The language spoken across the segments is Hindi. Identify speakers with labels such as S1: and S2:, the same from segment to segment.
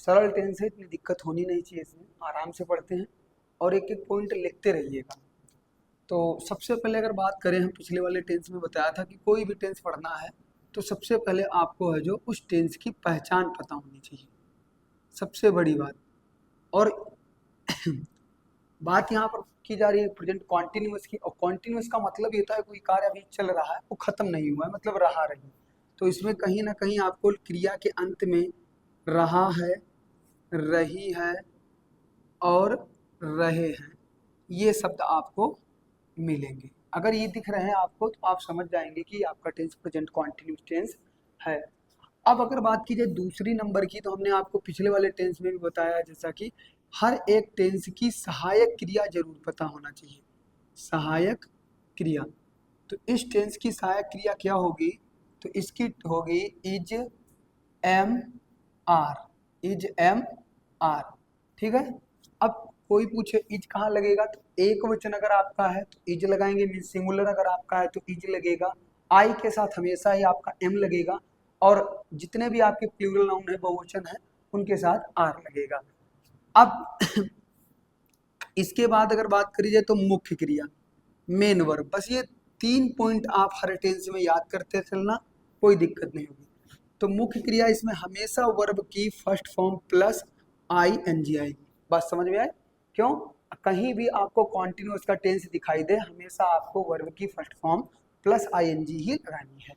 S1: सरल टेंस है, इतनी दिक्कत होनी नहीं चाहिए इसमें, आराम से पढ़ते हैं और एक एक पॉइंट लिखते रहिएगा। तो सबसे पहले अगर बात करें, हम पिछले वाले टेंस में बताया था कि कोई भी टेंस पढ़ना है तो सबसे पहले आपको है जो उस टेंस की पहचान पता होनी चाहिए, सबसे बड़ी बात। और बात यहाँ पर की जा रही है प्रेजेंट कॉन्टिन्यूअस की, और कॉन्टिन्यूअस का मतलब ये होता है कोई कार्य अभी चल रहा है, वो खत्म नहीं हुआ है, मतलब रहा रही। तो इसमें कहीं ना कहीं आपको क्रिया के अंत में रहा है, रही है और रहे हैं, ये शब्द आपको मिलेंगे। अगर ये दिख रहे हैं आपको तो आप समझ जाएंगे कि आपका टेंस प्रेजेंट कॉन्टिन्यूस टेंस है। अब अगर बात की जाए दूसरी नंबर की, तो हमने आपको पिछले वाले टेंस में भी बताया जैसा कि हर एक टेंस की सहायक क्रिया जरूर पता होना चाहिए। सहायक क्रिया, तो इस टेंस की सहायक क्रिया क्या होगी, तो इसकी होगी is am are, is am are. ठीक है। अब कोई पूछे इज कहाँ लगेगा, तो एक वचन अगर आपका है तो इज लगाएंगे, मीन सिंगुलर अगर आपका है तो इज लगेगा, आई के साथ हमेशा ही आपका एम लगेगा, और जितने भी आपके प्लूरल नाउन है, बहुवचन है, उनके साथ आर लगेगा। अब इसके बाद अगर बात करी जाए तो मुख्य क्रिया, मेन वर्ब, बस ये 3 पॉइंट आप हर टेंस में याद करते चलना, कोई दिक्कत नहीं होगी। तो मुख्य क्रिया इसमें हमेशा वर्ब की first form plus I N G आएगी। बात समझ में आए? क्यों? कहीं भी आपको कॉन्टिन्यूअस का टेंस दिखाई दे, हमेशा आपको वर्ब की first form plus I N G ही लगानी है।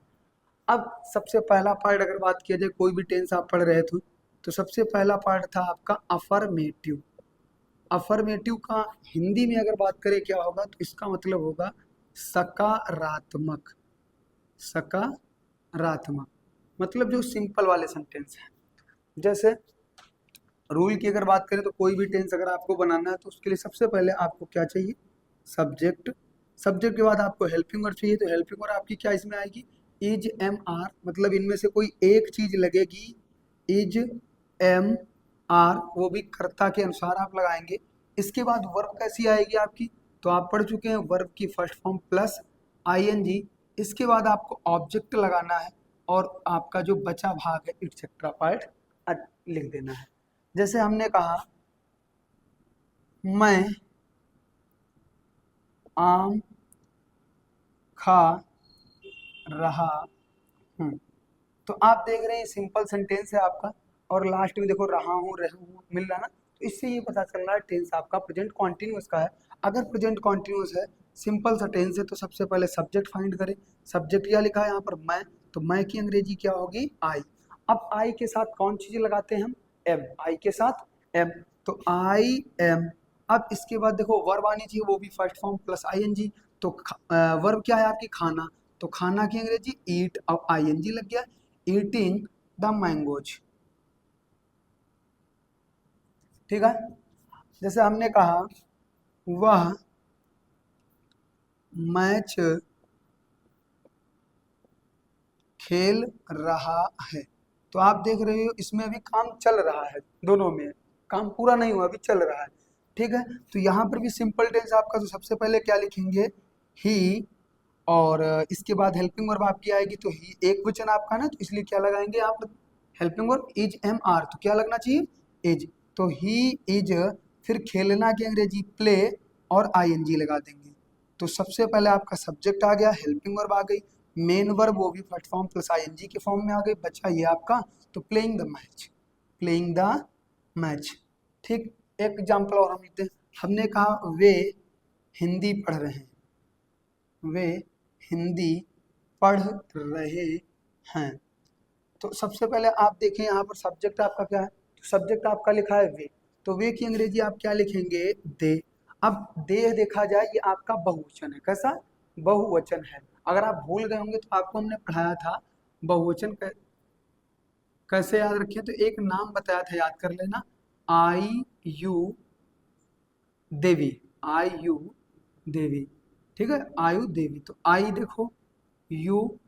S1: अब सबसे पहला पार्ट अगर बात किया जाए, कोई भी टेंस आप पढ़ रहे थे तो सबसे पहला पार्ट था आपका अफर्मेटिव। अफर्मेटिव का हिंदी में अगर बात करें क्या होगा, तो इसका मतलब होगा सकारात्मक। सकारात्मक मतलब जो सिंपल वाले सेंटेंस है। जैसे रूल की अगर बात करें तो कोई भी टेंस अगर आपको बनाना है तो उसके लिए सबसे पहले आपको क्या चाहिए, सब्जेक्ट। सब्जेक्ट के बाद आपको हेल्पिंग वर्ब चाहिए, तो हेल्पिंग वर्ब आपकी क्या इसमें आएगी, इज एम आर, मतलब इनमें से कोई एक चीज लगेगी, इज एम आर, वो भी कर्ता के अनुसार आप लगाएंगे। इसके बाद वर्ब कैसी आएगी आपकी, तो आप पढ़ चुके हैं वर्ब की first form plus I N G. इसके बाद आपको ऑब्जेक्ट लगाना है और आपका जो बचा भाग है एक्सेट्रा पार्ट लिख देना है। जैसे हमने कहा मैं आम खा रहा हूँ, तो आप देख रहे हैं सिंपल सेंटेंस है आपका, और लास्ट में देखो रहा हूँ रहा हूँ मिल रहा ना, तो इससे ये पता चल रहा है टेंस आपका प्रेजेंट कॉन्टिन्यूअस का है। अगर प्रेजेंट कॉन्टिन्यूअस है, सिंपल सा टेंस है, तो सबसे पहले सब्जेक्ट फाइंड करें। सब्जेक्ट क्या लिखा है यहाँ पर, मैं, तो मैं की अंग्रेजी क्या होगी, आई। अब आई के साथ कौन चीज लगाते हैं हम, एम, आई के साथ एम, तो आई एम। अब इसके बाद देखो वर्ब आनी चाहिए, वो भी first form plus I N G, तो वर्ब क्या है आपकी, खाना, तो खाना की अंग्रेजी ईट, अब आई एन जी लग गया, ईटिंग द मैंगोज। ठीक है। जैसे हमने कहा वह मैच खेल रहा है, तो आप देख रहे हो इसमें अभी काम चल रहा है, दोनों में काम पूरा नहीं हुआ, अभी चल रहा है। ठीक है। तो यहाँ पर भी सिंपल टेंस आपका, तो सबसे पहले क्या लिखेंगे, ही, और इसके बाद हेल्पिंग वर्ब आपकी आएगी, तो ही एक वचन आपका ना, तो इसलिए क्या लगाएंगे आप, helping verb is am are, तो क्या लगना चाहिए, इज, तो ही इज, फिर खेलना की अंग्रेजी प्ले, और आई एन जी लगा देंगे। तो सबसे पहले आपका सब्जेक्ट आ गया, हेल्पिंग वर्ब आ गई, मेन वर्ब वो भी first form plus I N G के फॉर्म में आ गई, बचा ये आपका, तो playing the match, playing the match. ठीक। एक एग्जाम्पल और हम लेते हैं, हमने कहा वे हिंदी पढ़ रहे हैं, वे हिंदी पढ़ रहे हैं, तो सबसे पहले आप देखें यहाँ पर सब्जेक्ट आपका क्या है, तो सब्जेक्ट आपका लिखा है वे, तो वे की अंग्रेजी आप क्या लिखेंगे, दे। अब दे देखा जाए ये आपका बहुवचन है, कैसा, बहुवचन है। अगर आप भूल गए होंगे तो आपको हमने पढ़ाया था बहुवचन कैसे याद रखें, तो एक नाम बताया था, याद कर लेना, आई यू देवी, आई यू देवी। ठीक है, आयु देवी, तो आई देखो, यू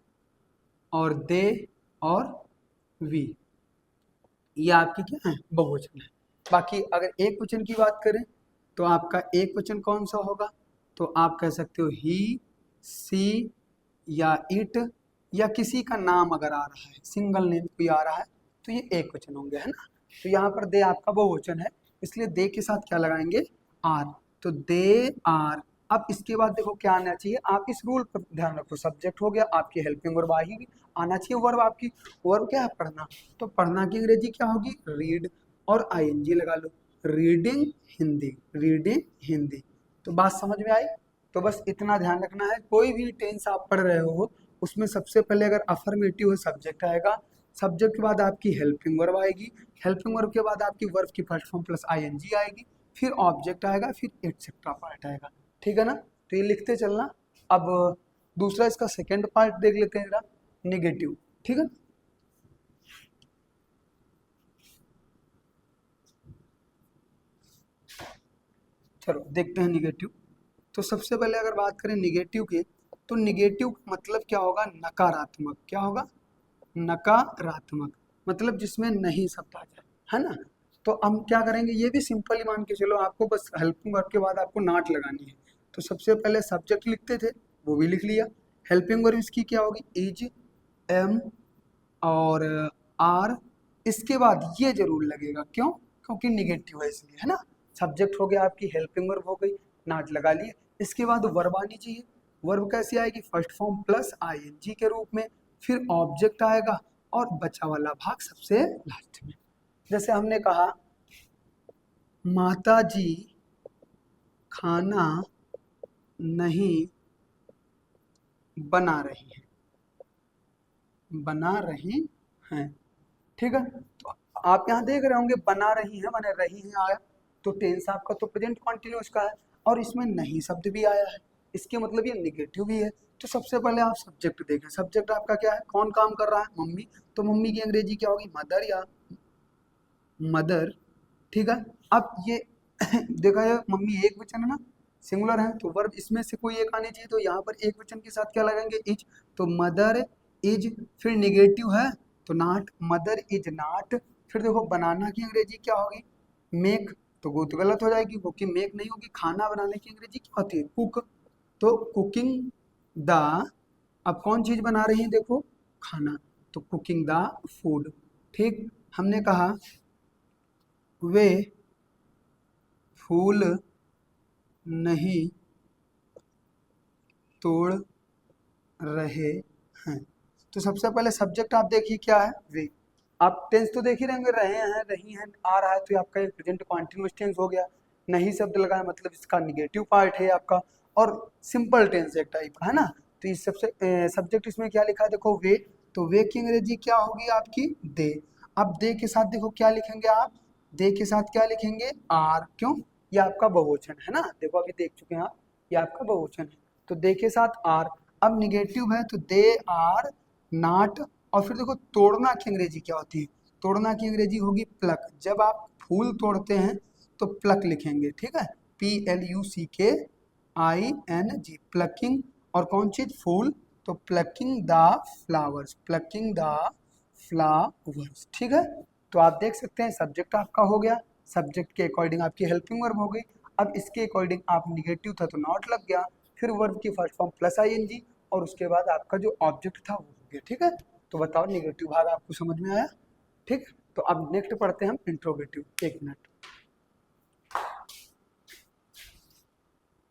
S1: और दे और वी, ये आपकी क्या है, बहुवचन है। बाकी अगर एक वचन की बात करें तो आपका एक वचन कौन सा होगा, तो आप कह सकते हो ही, सी, या इट, या किसी का नाम अगर आ रहा है, सिंगल नेम कोई आ रहा है, तो ये एक वचन होंगे, है ना। तो यहाँ पर दे आपका बहुवचन है, इसलिए दे के साथ क्या लगाएंगे, आर। तो दे आर। अब इसके बाद देखो क्या आना चाहिए, आप इस रूल पर ध्यान रखो, सब्जेक्ट हो गया, आपकी हेल्पिंग वर्ब आ ही आना चाहिए, वर्ब आपकी, वर्ब क्या है, पढ़ना। तो पढ़ना की अंग्रेजी क्या होगी, रीड, और आईएनजी लगा लो, रीडिंग हिंदी, रीडिंग हिंदी। तो बात समझ में आई। तो बस इतना ध्यान रखना है, कोई भी टेंस आप पढ़ रहे हो उसमें सबसे पहले अगर अफर्मेटिव है सब्जेक्ट आएगा, सब्जेक्ट के बाद आपकी हेल्पिंग वर्ब आएगी, हेल्पिंग वर्ब के बाद आपकी वर्ब की फर्स्ट फॉर्म प्लस आईएनजी आएगी, फिर ऑब्जेक्ट आएगा, फिर एटसेट्रा पार्ट आएगा। ठीक है ना, तो ये लिखते चलना। अब दूसरा इसका सेकेंड पार्ट देख लेते हैं जरा, निगेटिव। ठीक है, चलो देखते हैं निगेटिव। तो सबसे पहले अगर बात करें निगेटिव की, तो निगेटिव का मतलब क्या होगा, नकारात्मक। क्या होगा, नकारात्मक, मतलब जिसमें नहीं शब्द आ जाए, है ना। तो हम क्या करेंगे, ये भी सिंपल ही मान के चलो, आपको बस हेल्पिंग वर्ब के बाद आपको नॉट लगानी है। तो सबसे पहले सब्जेक्ट लिखते थे, वो भी लिख लिया। हेल्पिंग वर्ब इसकी क्या होगी, इज, एम और आर। इसके बाद ये जरूर लगेगा, क्यों, क्योंकि निगेटिव है इसलिए, है ना। सब्जेक्ट हो गया आपकी, हेल्पिंग वर्ब हो गई, नॉट लगा लिए। इसके बाद वर्ब आनी चाहिए, वर्ब कैसी आएगी, फर्स्ट फॉर्म प्लस आईएनजी के रूप में, फिर ऑब्जेक्ट आएगा, और बचा वाला भाग सबसे लास्ट में। जैसे हमने कहा, माता जी खाना नहीं बना रही है, बना रही हैं। ठीक है, तो आप यहाँ देख रहे होंगे बना रही है माने रही है आया, तो टेंस आपका तो प्रेजेंट कॉन्टिन्यूअस का है, और इसमें नहीं शब्द भी आया है, इसके मतलब ये निगेटिव भी है। तो सबसे पहले आप सब्जेक्ट देखें, सब्जेक्ट आपका क्या है, कौन काम कर रहा है, मम्मी। तो मम्मी की अंग्रेजी क्या होगी, मदर या मदर। ठीक है, अब ये देखा है मम्मी एक वचन है ना, सिंगुलर है, तो वर्ब इसमें से कोई एक आनी चाहिए, तो यहाँ पर एक वचन के साथ क्या लगाएंगे, इज। तो मदर इज, फिर निगेटिव है तो नॉट, मदर इज नॉट। फिर देखो बनाना की अंग्रेजी क्या होगी, मेक। तो वो तो गलत हो जाएगी, क्योंकि मेक नहीं होगी, खाना बनाने की अंग्रेजी क्या होती है, कुक। तो कुकिंग द, अब कौन चीज बना रही है, देखो खाना, तो कुकिंग द फूड। ठीक, हमने कहा वे फूल नहीं तोड़ रहे हैं। तो सबसे पहले सब्जेक्ट आप देखिए क्या है, वे। आप टेंस तो देख ही रहेंगे, रहे हैं, रही हैं, आ रहा है, तो आपका ये प्रेजेंट कॉन्टिन्यूअस टेंस हो गया। नहीं शब्द लगा है मतलब इसका निगेटिव पार्ट है आपका, और सिंपल टेंस एक टाइप का, है ना। तो इस सबसे सब्जेक्ट इसमें क्या लिखा है, देखो वे। तो वे की अंग्रेजी क्या होगी आपकी, दे। अब दे के साथ देखो क्या लिखेंगे आप, दे के साथ क्या लिखेंगे, आर। क्यों, ये आपका बहुवचन है ना, देखो अभी देख चुके हैं आप, ये आपका बहुवचन है, तो दे के साथ आर। अब निगेटिव है तो दे आर नॉट। और फिर देखो तोड़ना की अंग्रेजी क्या होती है, तोड़ना की अंग्रेजी होगी प्लक। जब आप फूल तोड़ते हैं तो प्लक लिखेंगे, ठीक है, PLUCKING, प्लकिंग। और कौन चीज, फूल, तो plucking the flowers, plucking the flowers. ठीक है, तो आप देख सकते हैं सब्जेक्ट आपका हो गया, सब्जेक्ट के अकॉर्डिंग आपकी हेल्पिंग वर्ब हो गई। अब इसके अकॉर्डिंग आप निगेटिव था तो नॉट लग गया, फिर वर्ब की फर्स्ट फॉर्म प्लस आईएनजी, और उसके बाद आपका जो ऑब्जेक्ट था वो हो गया। ठीक है, तो बताओ निगेटिव भाग आपको समझ में आया। ठीक, तो अब नेक्स्ट पढ़ते हैं हम इंट्रोगेटिव, एक मिनट।